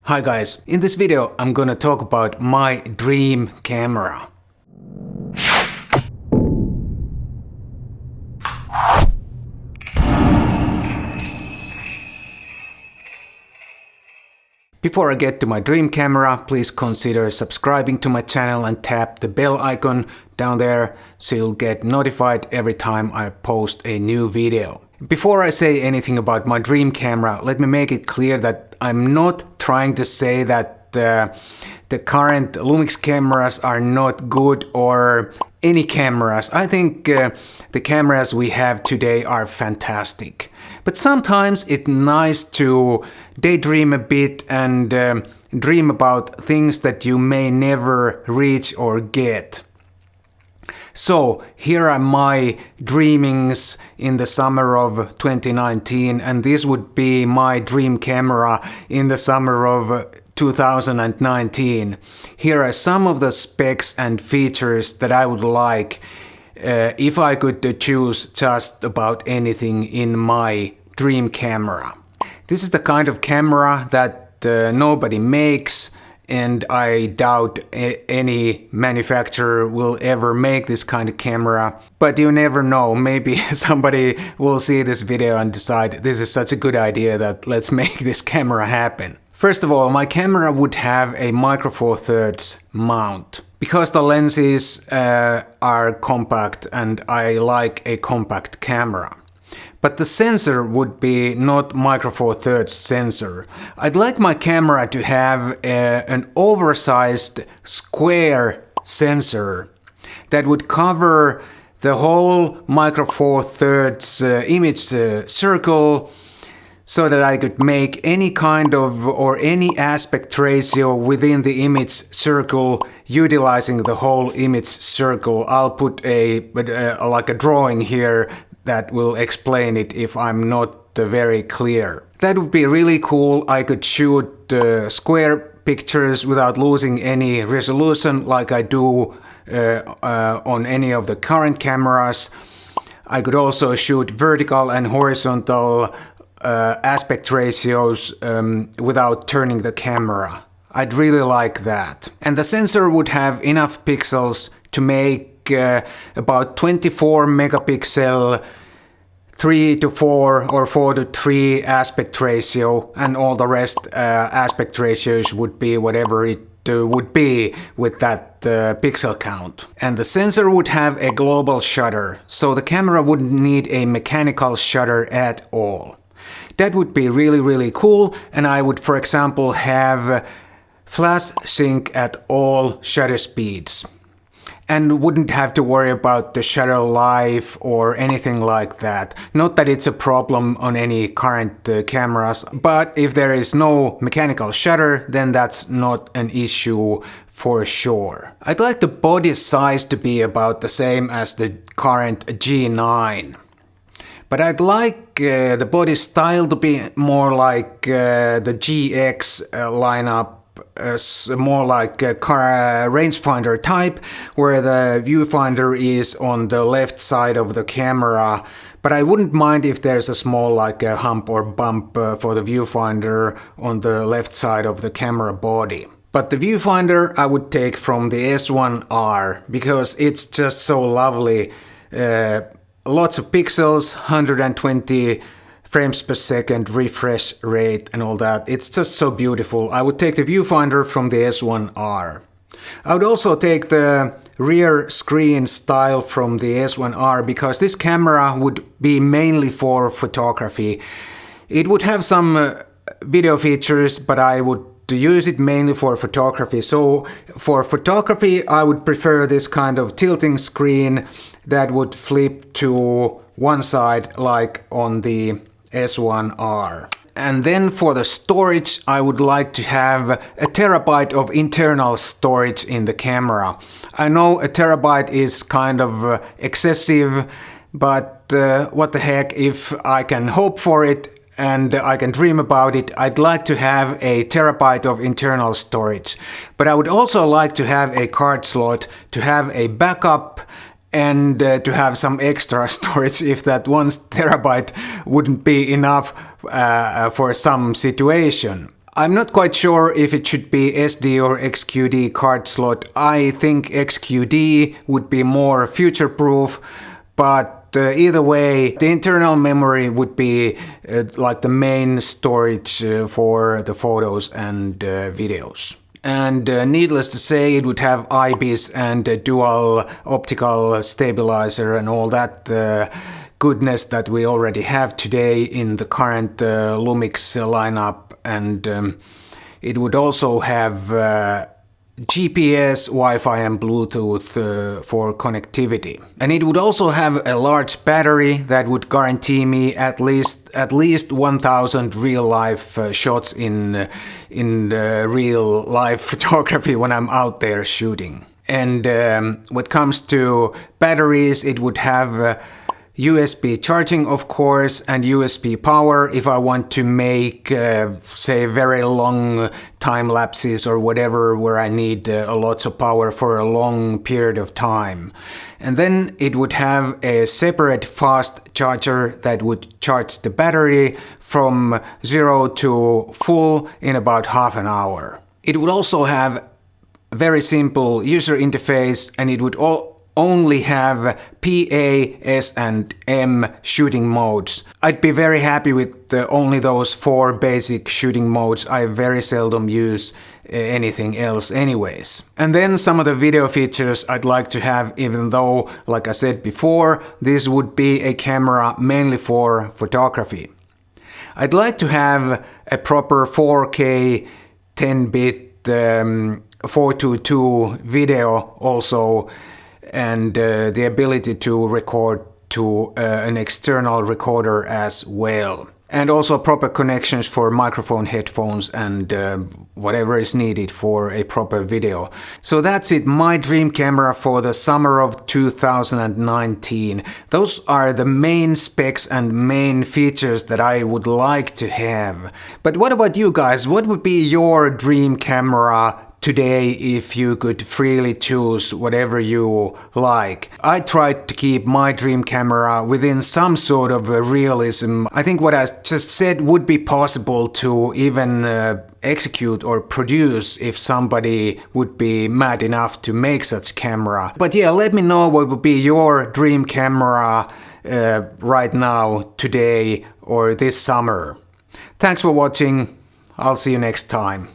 Hi guys, in this video I'm gonna talk about my dream camera. Before I get to my dream camera, please consider subscribing to my channel and tap the bell icon down there so you'll get notified every time I post a new video. Before I say anything about my dream camera, let me make it clear that I'm not trying to say that the current Lumix cameras are not good or any cameras. I think the cameras we have today are fantastic. But sometimes it's nice to daydream a bit and dream about things that you may never reach or get. So here are my dreamings in the summer of 2019, and this would be my dream camera in the summer of 2019. Here are some of the specs and features that I would like if I could choose just about anything in my dream camera. This is the kind of camera that nobody makes, and I doubt any manufacturer will ever make this kind of camera. But you never know, maybe somebody will see this video and decide this is such a good idea that let's make this camera happen. First of all, my camera would have a micro four thirds mount. Because the lenses are compact and I like a compact camera. But the sensor would be not micro four thirds sensor. I'd like my camera to have an oversized square sensor that would cover the whole micro four thirds image circle, so that I could make any kind of or any aspect ratio within the image circle utilizing the whole image circle. I'll put like a drawing here that will explain it if I'm not very clear. That would be really cool. I could shoot square pictures without losing any resolution like I do on any of the current cameras. I could also shoot vertical and horizontal aspect ratios without turning the camera. I'd really like that. And the sensor would have enough pixels to make about 24 megapixel 3:4 or 4:3 aspect ratio, and all the rest aspect ratios would be whatever it would be with that pixel count. And the sensor would have a global shutter, so the camera wouldn't need a mechanical shutter at all. That would be really cool, and I would, for example, have flash sync at all shutter speeds and wouldn't have to worry about the shutter life or anything like that. Not that it's a problem on any current cameras, but if there is no mechanical shutter, then that's not an issue for sure. I'd like the body size to be about the same as the current G9. But I'd like the body style to be more like the GX lineup, more like a rangefinder type, where the viewfinder is on the left side of the camera. But I wouldn't mind if there's a small like a hump or bump for the viewfinder on the left side of the camera body. But the viewfinder I would take from the S1R because it's just so lovely. Lots of pixels, 120 frames per second refresh rate and all that. It's just so beautiful. I would take the viewfinder from the S1R. I would also take the rear screen style from the S1R because this camera would be mainly for photography. It would have some video features, but I would use it mainly for photography. So for photography, I would prefer this kind of tilting screen that would flip to one side like on the S1R. And then for the storage, I would like to have a terabyte of internal storage in the camera. I know a terabyte is kind of excessive, but what the heck, if I can hope for it and I can dream about it, I'd like to have a terabyte of internal storage. But I would also like to have a card slot to have a backup and to have some extra storage if that 1 terabyte wouldn't be enough for some situation. I'm not quite sure if it should be SD or XQD card slot. I think XQD would be more future-proof, but either way, the internal memory would be like the main storage for the photos and videos. And needless to say, it would have IBIS and dual optical stabilizer and all that goodness that we already have today in the current Lumix lineup. And it would also have GPS, Wi-Fi and Bluetooth for connectivity. And it would also have a large battery that would guarantee me at least 1000 real-life shots in real-life photography when I'm out there shooting. And when it comes to batteries, it would have USB charging, of course, and USB power if I want to make, say, very long time lapses or whatever where I need lots of power for a long period of time. And then it would have a separate fast charger that would charge the battery from 0 to full in about half an hour. It would also have a very simple user interface, and it would only have PA, S and M shooting modes. I'd be very happy with only those 4 basic shooting modes. I very seldom use anything else anyways. And then some of the video features I'd like to have, even though, like I said before, this would be a camera mainly for photography. I'd like to have a proper 4K 10-bit 422 video also, and the ability to record to an external recorder as well. And also proper connections for microphone, headphones and whatever is needed for a proper video. So that's it, my dream camera for the summer of 2019. Those are the main specs and main features that I would like to have. But what about you guys? What would be your dream camera today if you could freely choose whatever you like? I tried to keep my dream camera within some sort of realism. I think what I just said would be possible to even execute or produce if somebody would be mad enough to make such camera. But yeah, let me know what would be your dream camera right now, today or this summer. Thanks for watching. I'll see you next time.